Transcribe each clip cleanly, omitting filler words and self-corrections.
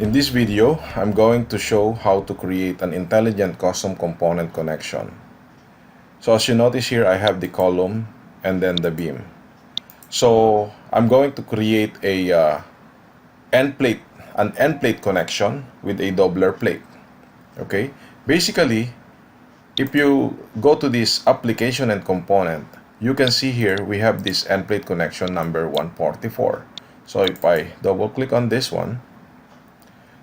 In this video, I'm going to show how to create an intelligent custom component connection. So as you notice here, I have the column and then the beam. So I'm going to create a end plate, an end plate connection with a dobler plate. Okay, basically, if you go to this application and component, you can see here we have this end plate connection number 144. So if I double click on this one,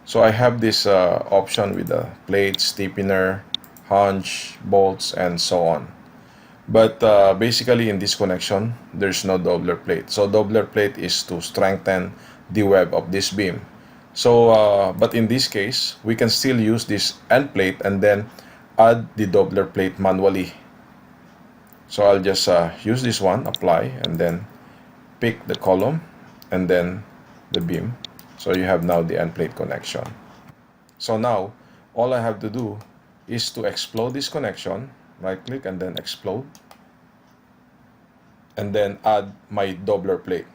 so I have this option with the plate, stiffener, hunch, bolts, and so on. But basically in this connection, there's no dobler plate. So dobler plate is to strengthen the web of this beam. So, but in this case, we can still use this end plate and then add the dobler plate manually. So I'll just use this one, apply, and then pick the column and then the beam. So you have now the end plate connection. So now, all I have to do is to explode this connection, right click and then explode, and then add my dobler plate.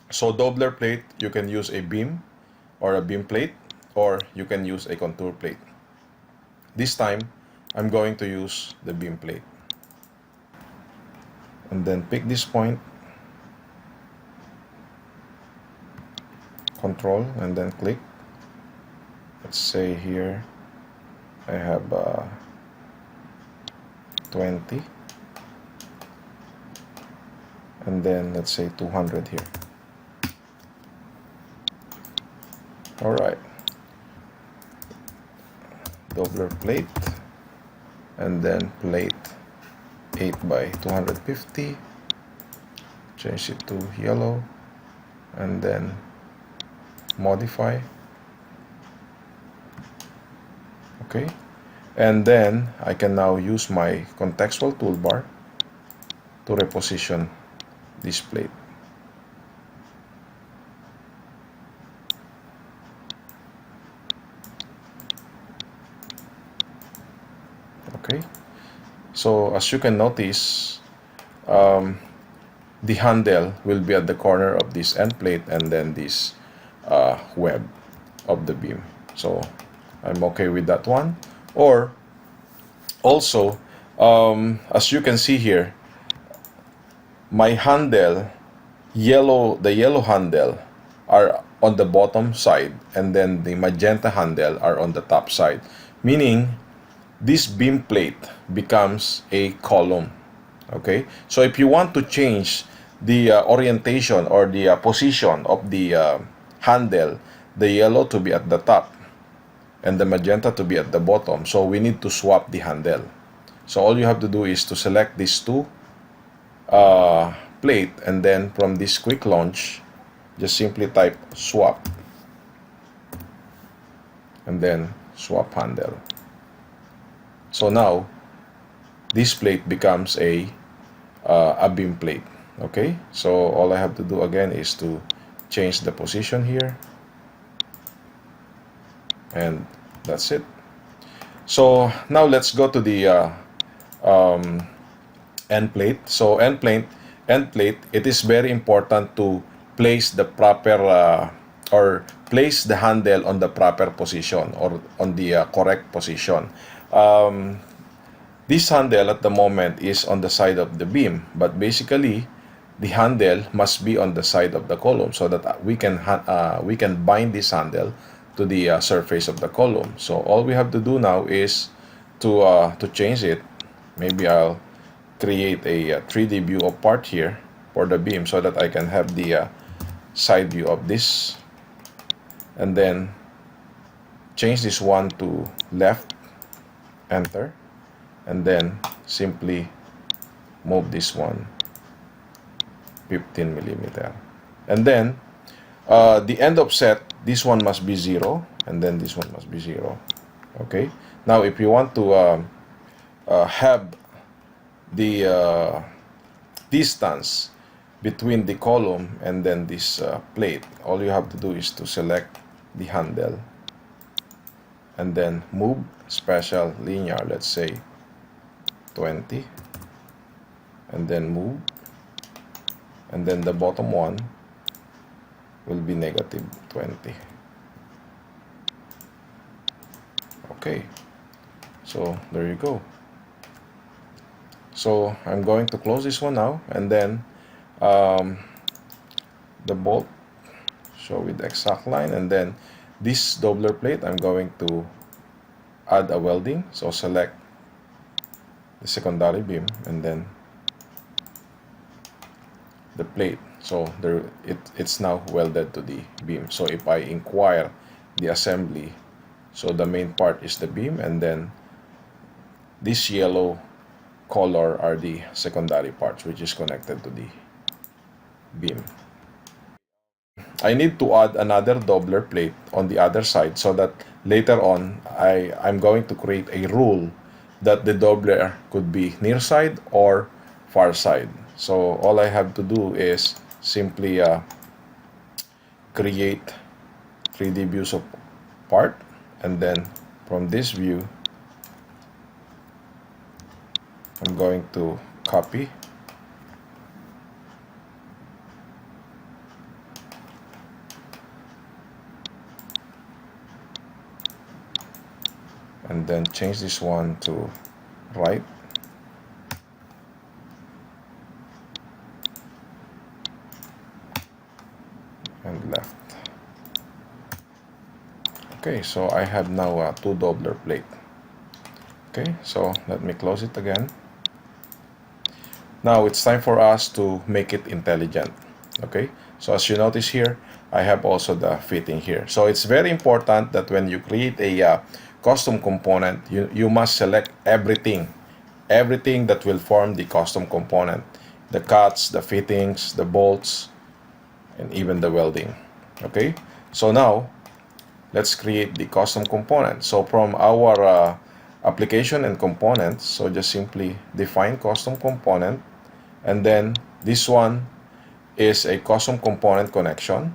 So dobler plate, you can use a beam or a beam plate, or you can use a contour plate. This time, I'm going to use the beam plate. And then pick this point, control, and then click. Let's say here I have 20, and then let's say 200 here. All right, dobler plate, and then plate 8 by 250, change it to yellow, and then modify. Okay, and then I can now use my contextual toolbar to reposition this plate. Okay, so as you can notice, the handle will be at the corner of this end plate and then this web of the beam. So I'm okay with that one. Or also, as you can see here, my handle, the yellow handle are on the bottom side, and then the magenta handle are on the top side, meaning this beam plate becomes a column. Okay, so if you want to change the orientation or the position of the handle, the yellow to be at the top and the magenta to be at the bottom, so we need to swap the handle. So all you have to do is to select these two plate, and then from this quick launch, just simply type swap and then swap handle. So now this plate becomes a beam plate. Okay, so all I have to do again is to change the position here, and that's it. So now let's go to the end plate. So end plate, it is very important to place the proper or place the handle on the proper position or on the correct position. This handle at the moment is on the side of the beam, but basically the handle must be on the side of the column so that we can bind this handle to the surface of the column. So all we have to do now is to change it. Maybe I'll create a 3D view of part here for the beam so that I can have the side view of this, and then change this one to left, enter, and then simply move this one 15 millimeter, and then the end offset, this one must be 0, and then this one must be 0. Okay, now if you want to have the distance between the column and then this plate, all you have to do is to select the handle and then move special linear, let's say 20, and then move, and then the bottom one will be -20. Okay, so there you go. So I'm going to close this one now, and then the bolt, show with the exact line, and then this dobler plate I'm going to add a welding. So select the secondary beam and then the plate. So there it's now welded to the beam. So if I inquire the assembly, so the main part is the beam, and then this yellow color are the secondary parts which is connected to the beam. I need to add another dobler plate on the other side so that later on I'm going to create a rule that the dobler could be near side or far side. So all I have to do is simply create 3D views of part, and then from this view I'm going to copy and then change this one to right, and left. Okay, so I have now two dobler plate. Okay, so let me close it again. Now it's time for us to make it intelligent. Okay, so as you notice here, I have also the fitting here. So it's very important that when you create a custom component, you must select everything that will form the custom component: the cuts, the fittings, the bolts, and even the welding. Okay, so now let's create the custom component. So from our application and components, so just simply define custom component, and then this one is a custom component connection.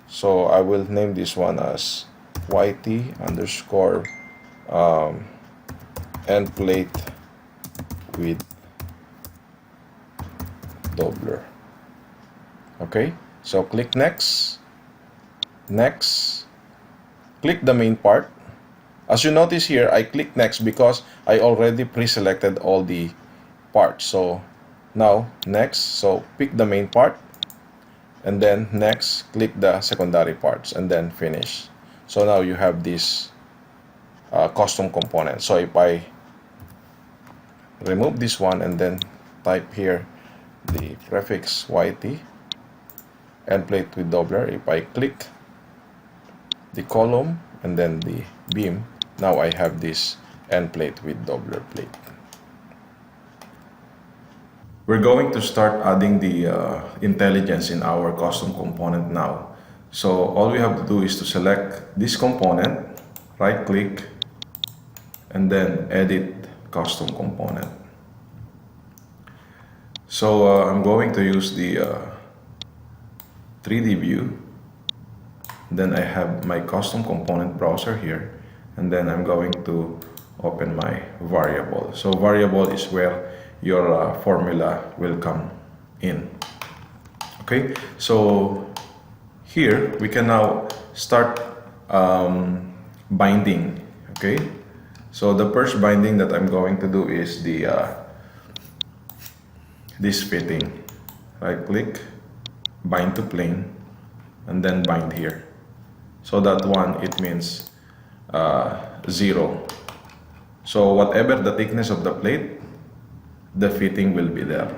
So I will name this one as yt underscore endplate with dobler. Okay, so click next, click the main part. As you notice here, I click next because I already pre-selected all the parts. So now next, so pick the main part, and then next click the secondary parts, and then finish. So now you have this custom component. So if I remove this one and then type here the prefix yt endplate with dobler, if I click the column and then the beam, now I have this endplate with dobler plate. We're going to start adding the intelligence in our custom component now. So all we have to do is to select this component, right click, and then edit custom component. So I'm going to use the 3D view. Then I have my custom component browser here, and then I'm going to open my variable. So variable is where your formula will come in. Okay, so here we can now start binding. Okay, so the first binding that I'm going to do is the this fitting. Right click, bind to plane, and then bind here. So that one, it means 0. So whatever the thickness of the plate, the fitting will be there.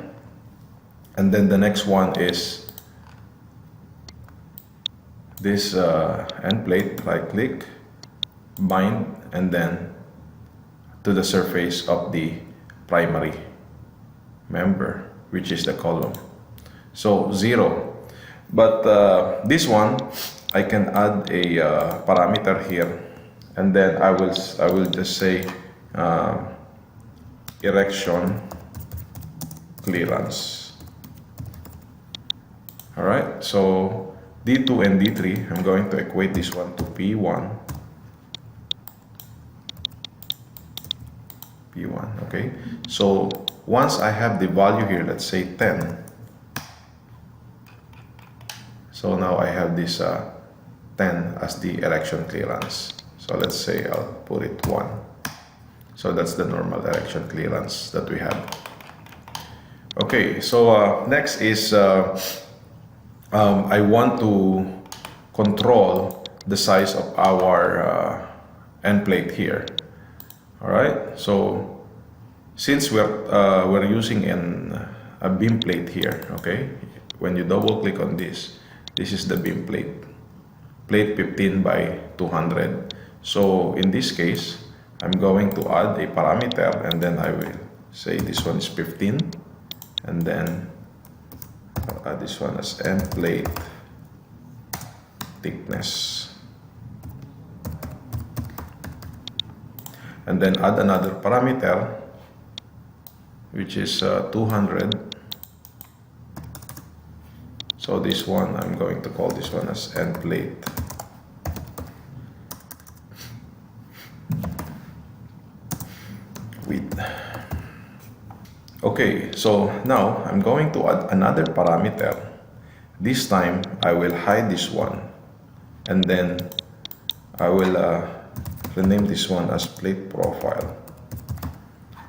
And then the next one is this end plate. Right click, bind, and then to the surface of the primary member, which is the column. So 0. But this one, I can add a parameter here, and then I will just say erection clearance. All right, so D2 and D3, I'm going to equate this one to P1. Okay, so once I have the value here, let's say 10. So now I have this 10 as the erection clearance. So let's say I'll put it 1. So that's the normal direction clearance that we have. Okay, so next is I want to control the size of our end plate here. All right, so since we're using a beam plate here, okay, when you double click on this is the beam plate, plate 15 by 200. So in this case, I'm going to add a parameter, and then I will say this one is 15, and then I'll add this one as end plate thickness, and then add another parameter which is 200. So this one, I'm going to call this one as end plate width. Okay, so now I'm going to add another parameter. This time I will hide this one, and then I will rename this one as plate profile.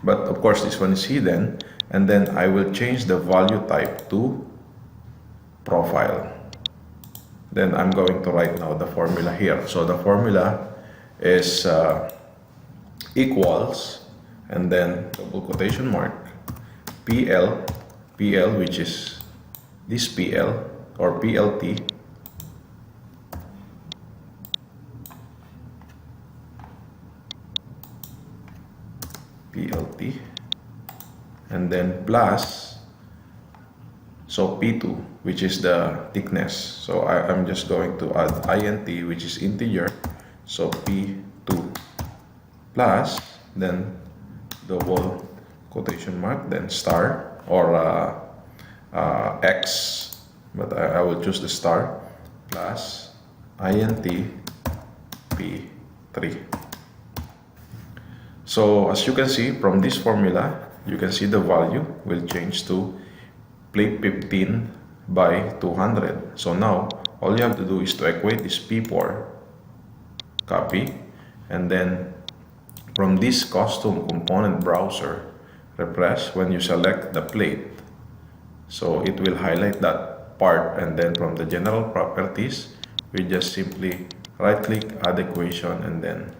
But of course this one is hidden, and then I will change the value type to profile. Then I'm going to write now the formula here. So the formula is equals, and then double quotation mark, PL, which is this PL or PLT, and then plus, so P2, which is the thickness. So I'm just going to add int, which is integer, so P2 plus, then double quotation mark, then star or X, but I will choose the star, plus int P3. So as you can see from this formula, you can see the value will change to plate 15 by 200. So now all you have to do is to equate this P4, copy, and then from this custom component browser, refresh when you select the plate. So it will highlight that part, and then from the general properties, we just simply right click, add equation, and then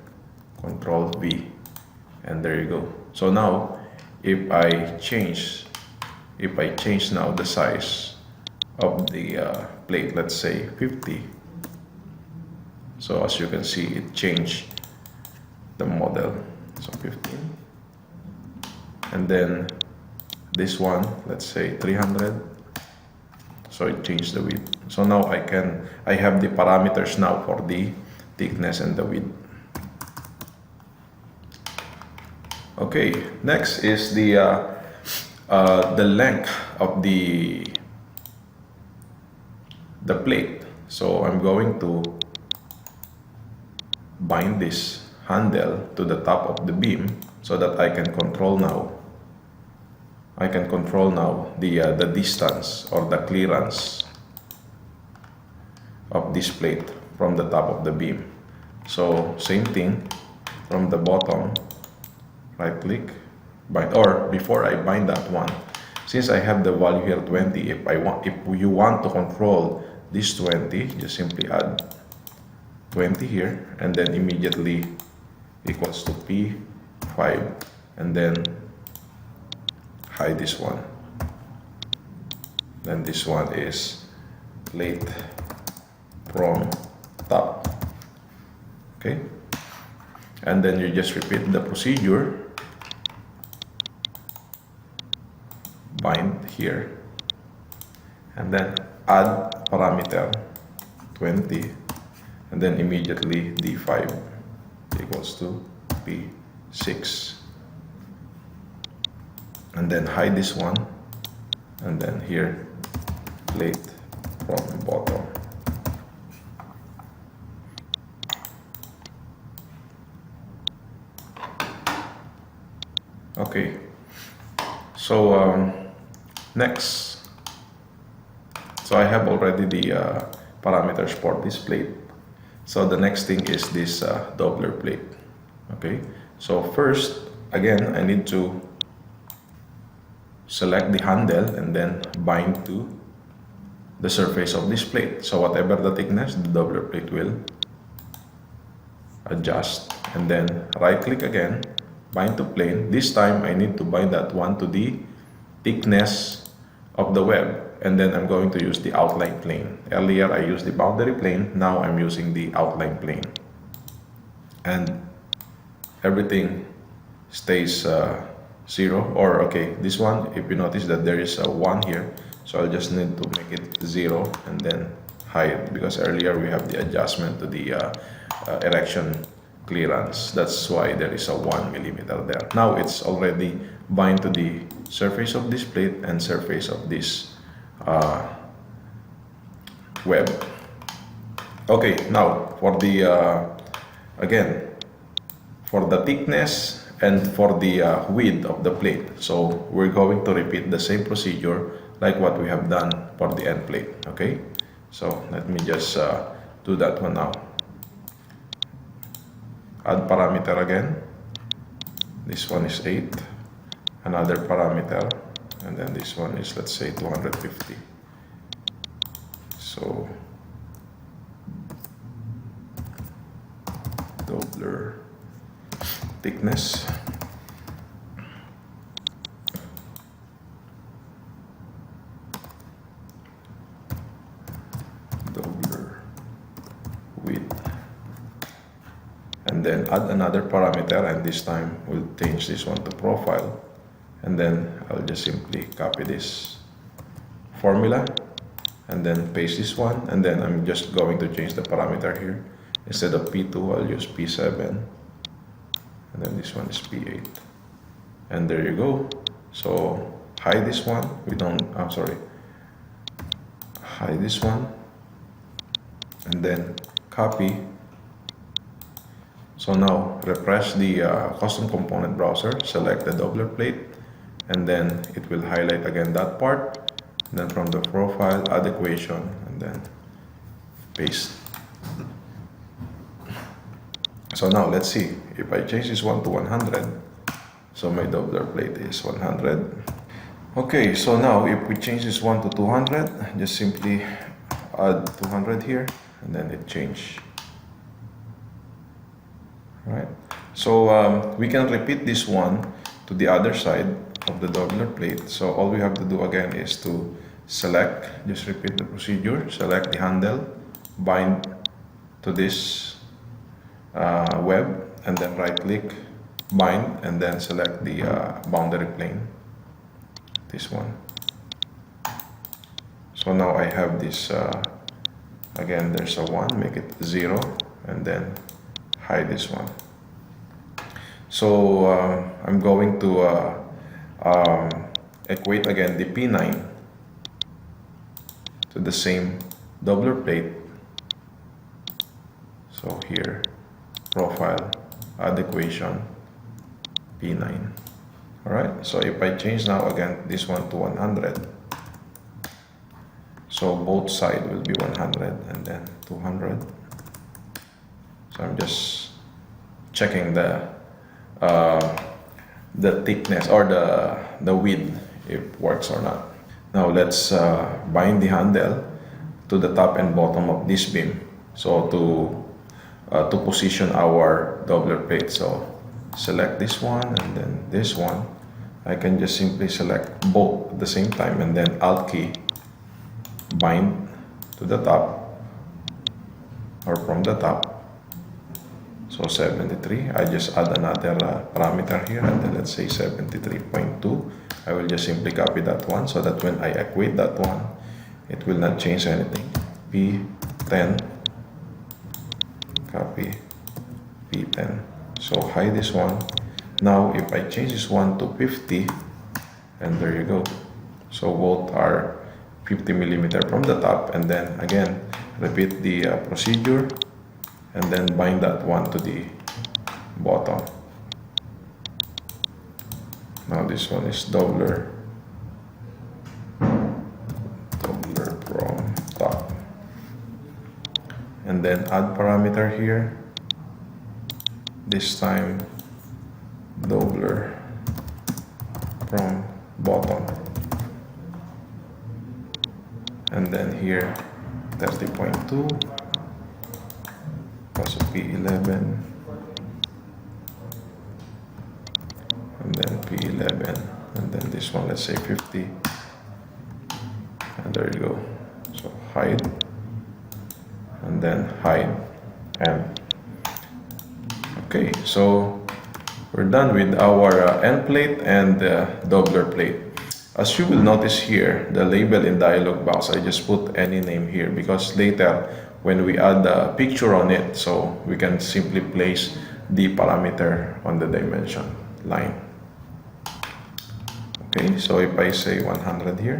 Control V, and there you go. So now if I change now the size of the plate, let's say 50, so as you can see it changed the model, so 15, and then this one, let's say 300, so it changed the width. So now I have the parameters now for the thickness and the width. Okay, next is the length of the plate. So I'm going to bind this handle to the top of the beam so that I can control now the distance or the clearance of this plate from the top of the beam. So same thing, from the bottom, right click, bind, or before I bind that one, since I have the value here 20, if you want to control this 20, just simply add 20 here, and then immediately equals to P5, and then hide this one. Then this one is plate from top. Okay, and then you just repeat the procedure, bind here, and then add parameter 20, and then immediately D5 equals to P6, and then hide this one, and then here plate from bottom. Okay, so next, so I have already the parameters for this plate. So the next thing is this dobler plate. Okay, so first, again, I need to select the handle and then bind to the surface of this plate. So whatever the thickness, the dobler plate will adjust, and then right click again, bind to plane. This time I need to bind that one to the thickness of the web, and then I'm going to use the outline plane. Earlier I used the boundary plane, now I'm using the outline plane, and everything stays zero, or okay, this one, if you notice that there is a 1 here, so I'll just need to make it 0 and then hide, because earlier we have the adjustment to the erection clearance. That's why there is a 1 millimeter there. Now it's already bind to the surface of this plate and surface of this web. Okay, now for the again, for the thickness and for the width of the plate, so we're going to repeat the same procedure like what we have done for the end plate. Okay, so let me just do that one now. Add parameter again. This one is 8, another parameter, and then this one is, let's say, 250. So dobler thickness, dobler width, and then add another parameter, and this time we'll change this one to profile, and then I'll just simply copy this formula and then paste this one, and then I'm just going to change the parameter here. Instead of P2, I'll use P7, and then this one is P8, and there you go. So hide this one, hide this one, and then copy. So now refresh the custom component browser, select the dobler plate, and then it will highlight again that part, and then from the profile, add equation, and then paste. So now let's see, if I change this one to 100, so my dobler plate is 100. Okay, so now if we change this one to 200, just simply add 200 here, and then it change. Right, so we can repeat this one to the other side of the dobler plate. So all we have to do again is to select, just repeat the procedure, select the handle, bind to this web, and then right click, bind, and then select the boundary plane, this one. So now I have this, again there's a 1, make it 0, and then hide this one. So I'm going to equate again the P9 to the same dobler plate. So here, profile, add equation, P9. Alright, so if I change now again this one to 100, so both sides will be 100 and then 200. So I'm just checking the thickness or the width, if it works or not. Now let's bind the handle to the top and bottom of this beam, so to position our dobler plate. So select this one and then this one. I can just simply select both at the same time, and then Alt key, bind to the top or from the top. So 73, I just add another parameter here, and then let's say 73.2. I will just simply copy that one, so that when I equate that one, it will not change anything. P10, copy, P10. So hide this one. Now if I change this one to 50, and there you go. So both are 50 millimeter from the top, and then again repeat the procedure, and then bind that one to the bottom. Now this one is dobler from top, and then add parameter here. This time dobler from bottom, and then here 30.2 also P11, and then P11, and then this one, let's say 50, and there you go. So hide, and then hide, and okay, so we're done with our end plate and dobler plate. As you will notice here, the label in dialog box, I just put any name here because later when we add a picture on it, so we can simply place the parameter on the dimension line. Okay, so if I say 100 here,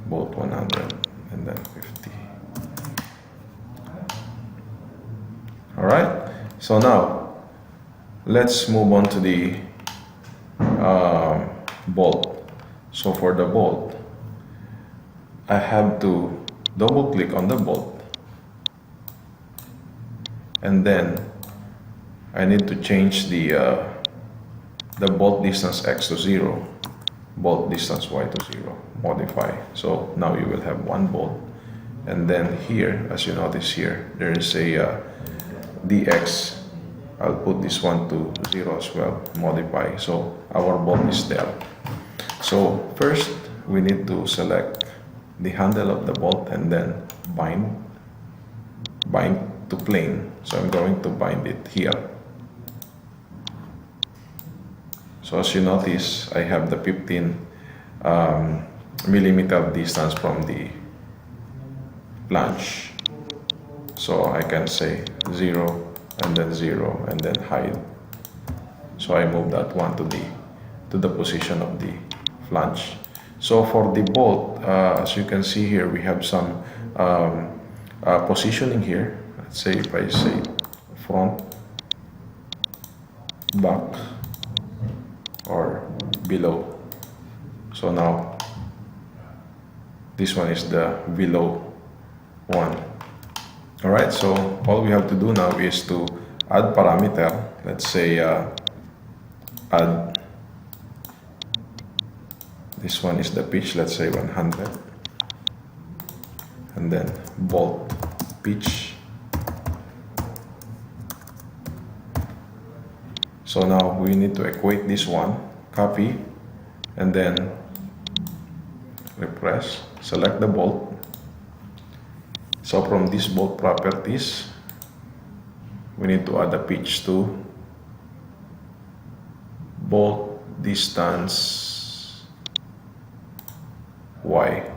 both 100 and then 50. All right, so now let's move on to the bolt. So for the bolt, I have to double click on the bolt, and then I need to change the bolt distance X to 0, bolt distance Y to 0, modify. So now you will have one bolt, and then here, as you notice here, there is a dx. I'll put this one to 0 as well, modify. So our bolt is there. So first we need to select the handle of the bolt and then bind to plane. So I'm going to bind it here. So as you notice, I have the 15 millimeter distance from the flange. So I can say 0 and then 0 and then hide. So I move that one to the position of the flange. So for the bolt, as you can see here, we have some positioning here. Let's say if I say front, back, or below. So now this one is the below one. All right, so all we have to do now is to add parameter. Let's say add, this one is the pitch, let's say 100, and then bolt pitch. So now we need to equate this one, copy, and then refresh, select the bolt. So from these bolt properties, we need to add a pitch to bolt distance Y.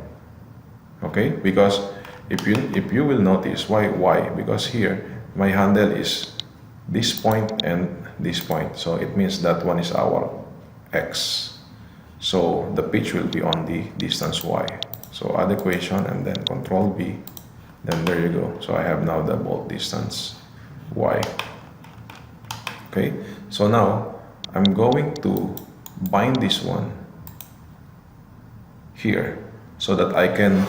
Okay, because if you will notice why Y, because here my handle is this point and this point, so it means that one is our X. So the pitch will be on the distance Y. So add equation and then Control B. Then there you go. So I have now the bolt distance Y. Okay, so now I'm going to bind this one here so that I can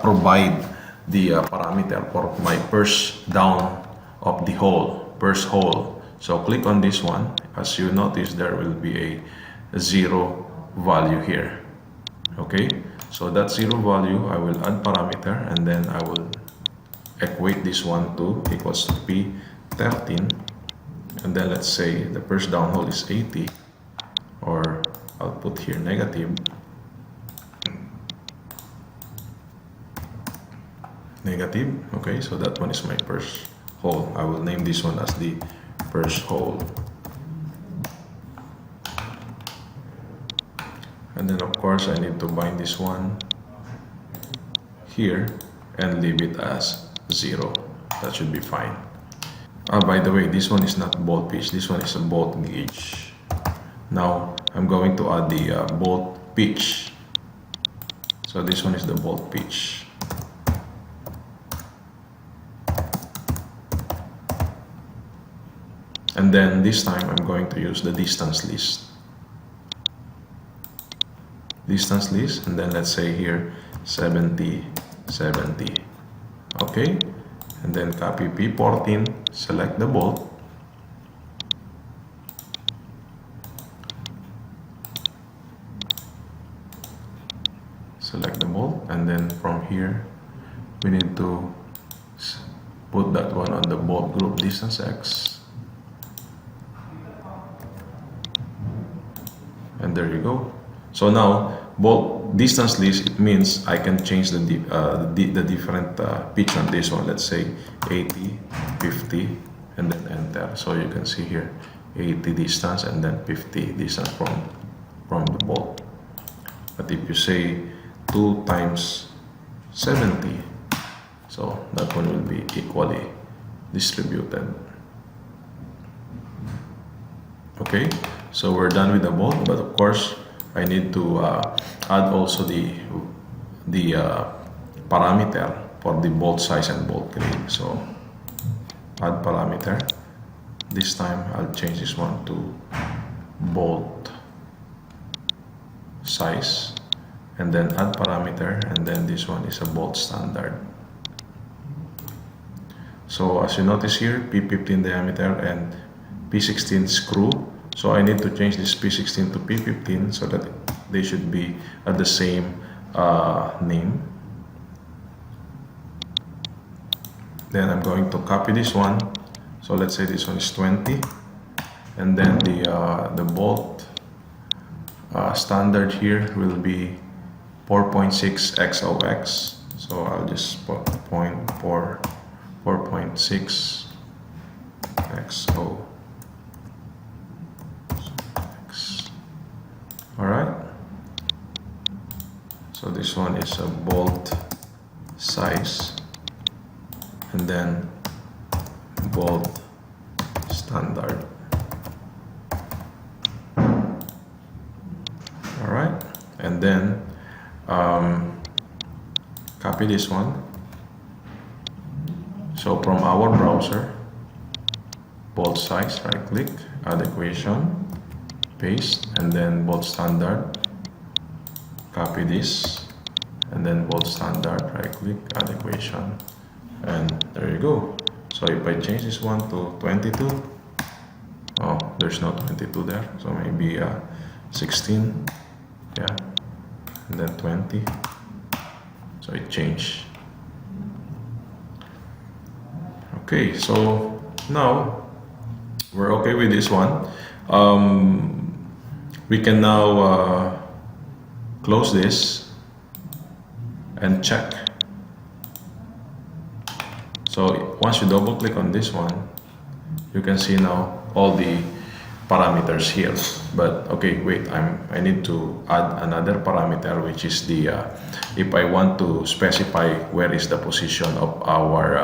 provide the parameter for my first down of the hole, first hole. So click on this one. As you notice, there will be a 0 value here. Okay, so that 0 value, I will add parameter, and then I will equate this one to equals to P13, and then let's say the first down hole is 80, or I'll put here negative. Okay, so that one is my first hole. I will name this one as the first hole. And then of course I need to bind this one here and leave it as 0. That should be fine. By the way, this one is not bolt pitch, this one is a bolt gauge. Now I'm going to add the bolt pitch. So this one is the bolt pitch. And then this time I'm going to use the distance list. And then let's say here 70, 70. Okay, and then copy P14, select the bolt, and then from here we need to put that one on the bolt group distance X, and there you go. So now bolt distance list, it means I can change the different pitch on this one. Let's say 80, 50, and then enter. So you can see here 80 distance and then 50 distance from the bolt. But if you say 2 times 70, so that one will be equally distributed. Okay, so we're done with the bolt, but of course I need to add also the parameter for the bolt size and bolt grade. So add parameter. This time I'll change this one to bolt size, and then add parameter, and then this one is a bolt standard. So as you notice here, P15 diameter and P16 screw. So I need to change this P16 to P15 so that they should be at the same name. Then I'm going to copy this one. So let's say this one is 20, and then the bolt standard here will be 4.6 XOX. So I'll just put 4.6 XOX. Alright, so this one is a bolt size, and then bolt standard. Alright, and then copy this one. So from our browser, bolt size, right click, add equation, paste, and then bolt standard, copy this, and then bolt standard, right click, add equation, and there you go. So if I change this one to 22, oh, there's no 22 there, so maybe 16, yeah, and then 20, so it changed. Okay, so now we're okay with this one. We can now close this and check. So once you double click on this one, you can see now all the parameters here. But okay, wait, I need to add another parameter, which is the if I want to specify where is the position of our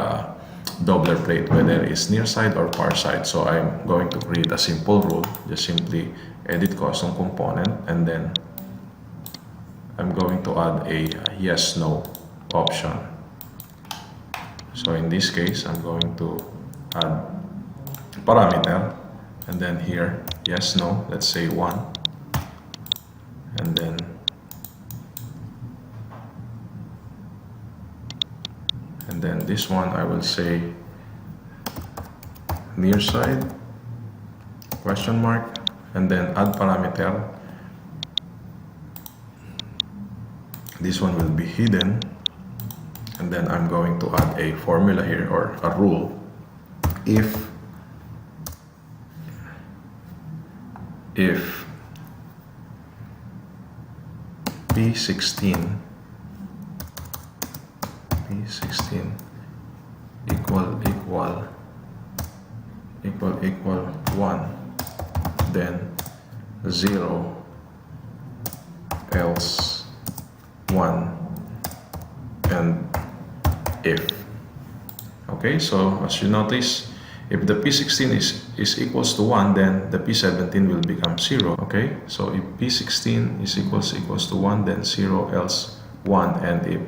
dobler plate, whether it's near side or far side. So I'm going to create a simple rule, just simply edit custom component, and then I'm going to add a yes no option. So in this case, I'm going to add parameter, and then here yes no, let's say 1, and then this one I will say near side question mark, and then add parameter. This one will be hidden, and then I'm going to add a formula here, or a rule. If P16 equal 1, then 0 else 1, and if. Okay, so as you notice, if the P16 is equals to 1, then the P17 will become 0. Okay, so if P16 is equals to 1, then 0 else 1, and if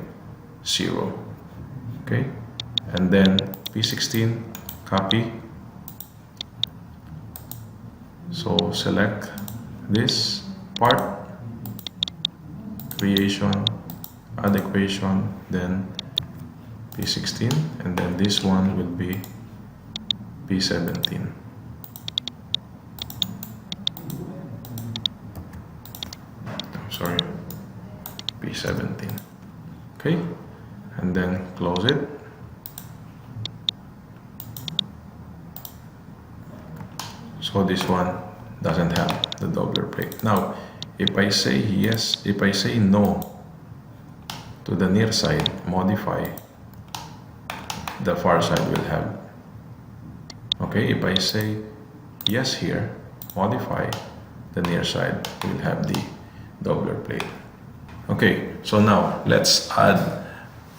0. Okay, and then P16, copy. So select this part, creation, add equation, then P16, and then this one will be P17. Sorry, P17. Okay, and then close it. So this one doesn't have the dobler plate. Now, if I say yes, if I say no to the near side, modify, the far side will have. Okay, if I say yes here, modify, the near side will have the dobler plate. Okay, so now let's add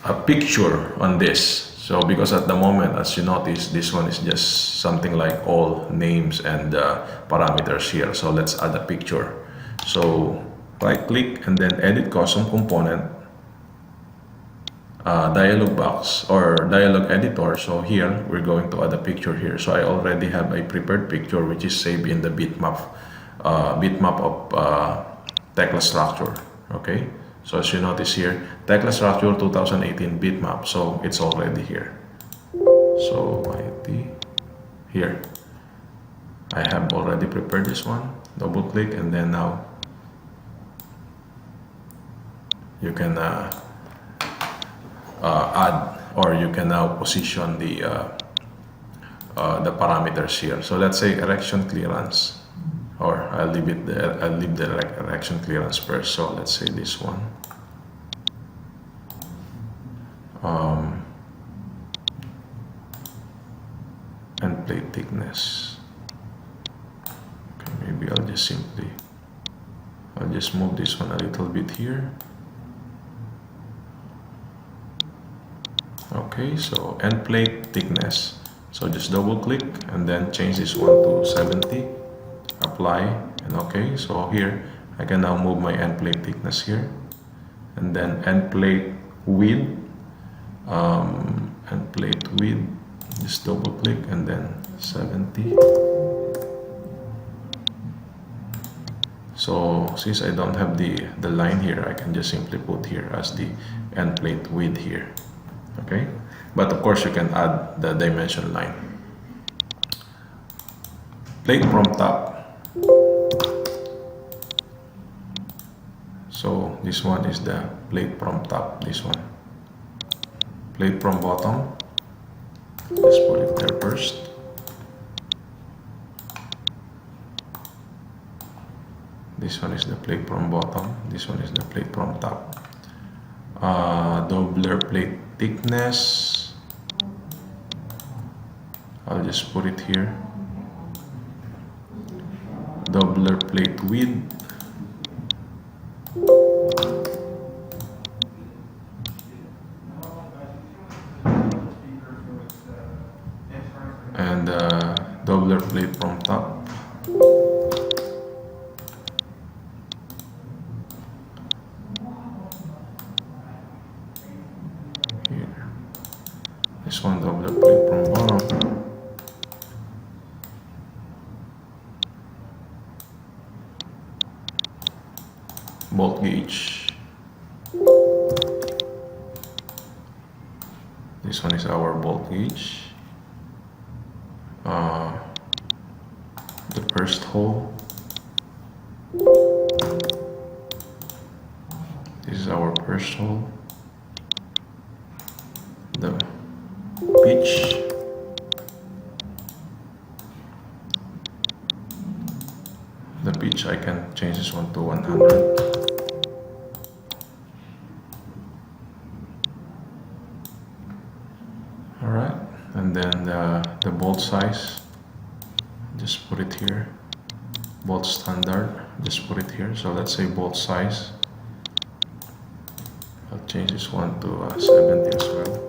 a picture on this. So because at the moment, as you notice, this one is just something like all names and parameters here. So let's add a picture. So right click and then edit custom component, dialog box or dialog editor. So here we're going to add a picture here. So I already have a prepared picture which is saved in the bitmap of Tekla structure. Okay, so as you notice here, Tekla structure 2018 bitmap, so it's already here. So IT here, I have already prepared this one. Double click and then now you can add, or you can now position the parameters here. So let's say erection clearance, or I'll leave the erection clearance first. So let's say this one. And plate thickness. Okay, maybe I'll just move this one a little bit here. Okay, so end plate thickness. So just double click and then change this one to 70. Apply and okay. So here I can now move my end plate thickness here, and then end plate width. End plate width. Just double click and then 70. So since I don't have the line here, I can just simply put here as the end plate width here. Okay, but of course you can add the dimension line. Plate from top. So this one is the plate from top, this one. Plate from bottom, just put it there first. This one is the plate from bottom, this one is the plate from top. Dobler plate thickness, I'll just put it here. Dobler plate width, and dobler plate from top. Here, this one dobler plate from bottom. Bolt gauge. This one is our bolt gauge. The first hole. This is our first hole. The pitch. The pitch, I can change this one to 100. Alright, and then the bolt size, just put it here. Bolt standard, just put it here. So let's say bolt size, I'll change this one to 70 as well.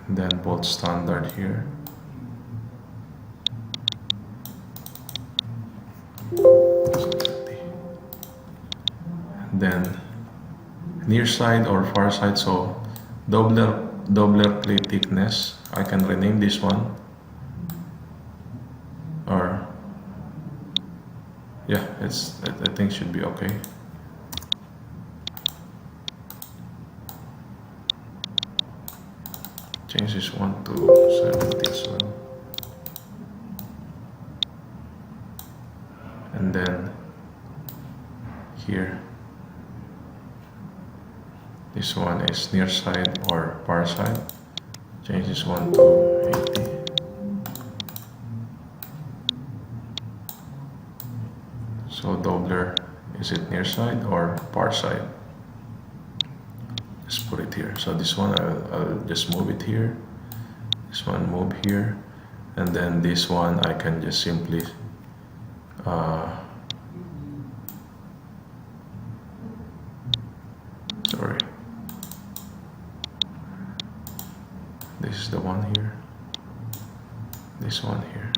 And then bolt standard here. And then near side or far side, so dobler plate thickness, I can rename this one, or yeah, I think should be okay. change this one to 70 as well. And then here, this one is near side or far side. Change this one to 80. So dobler, is it near side or far side? Just put it here. So this one I'll just move it here. This one move here, and then this one I can just simply sorry, this is the one here, this one here,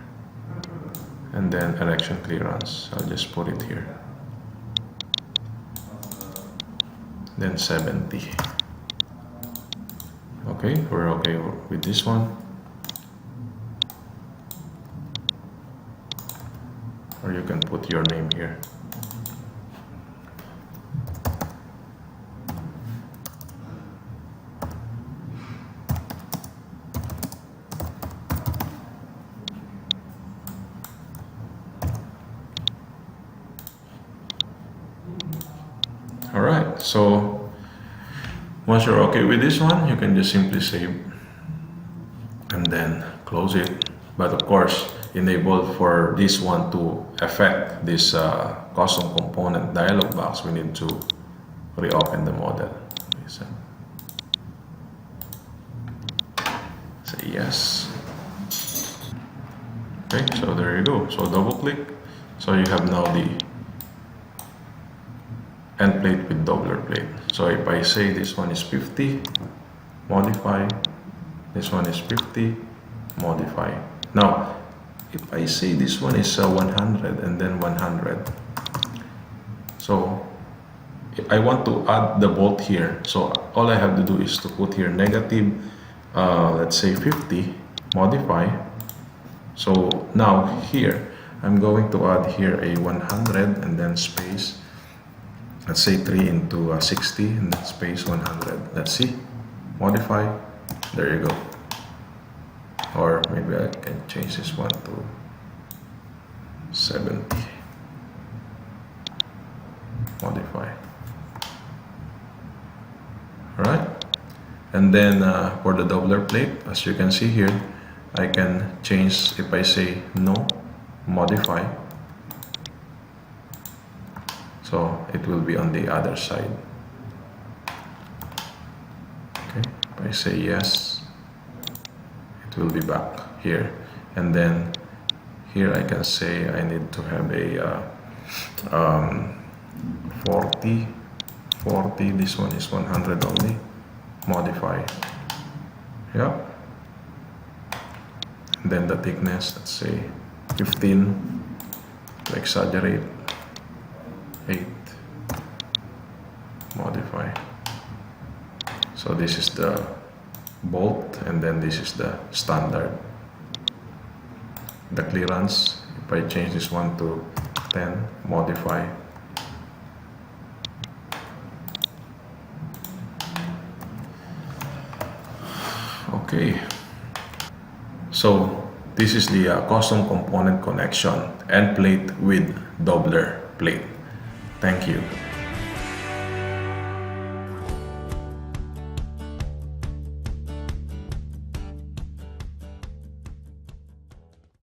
and then erection clearance, I'll just put it here, then 70. Okay, we're okay with this one. Or you can put your name here. Alright, so once you're okay with this one, you can just simply save and then close it. But of course, enable for this one to affect this custom component dialog box, we need to reopen the model. Say yes. Okay, so there you go. So double click. So you have now the end plate with dobler plate. So if I say this one is 50, modify. This one is 50, modify. Now, if I say this one is 100 and then 100, so I want to add the bolt here. So all I have to do is to put here negative, let's say 50, modify. So now here, I'm going to add here a 100 and then space, let's say 3 into 60 and then space 100. Let's see, modify, there you go. Or maybe I can change this one to 70. Modify. Alright. And then for the dobler plate, as you can see here, I can change, if I say no, modify. So it will be on the other side. Okay. If I say yes, will be back here, and then here I can say I need to have a 40, this one is 100 only, modify, yeah, and then the thickness, let's say 15, to exaggerate, 8, modify. So this is the bolt, and then this is the standard. The clearance, if I change this one to 10, modify. Okay, so this is the custom component connection, end plate with dobler plate. Thank you.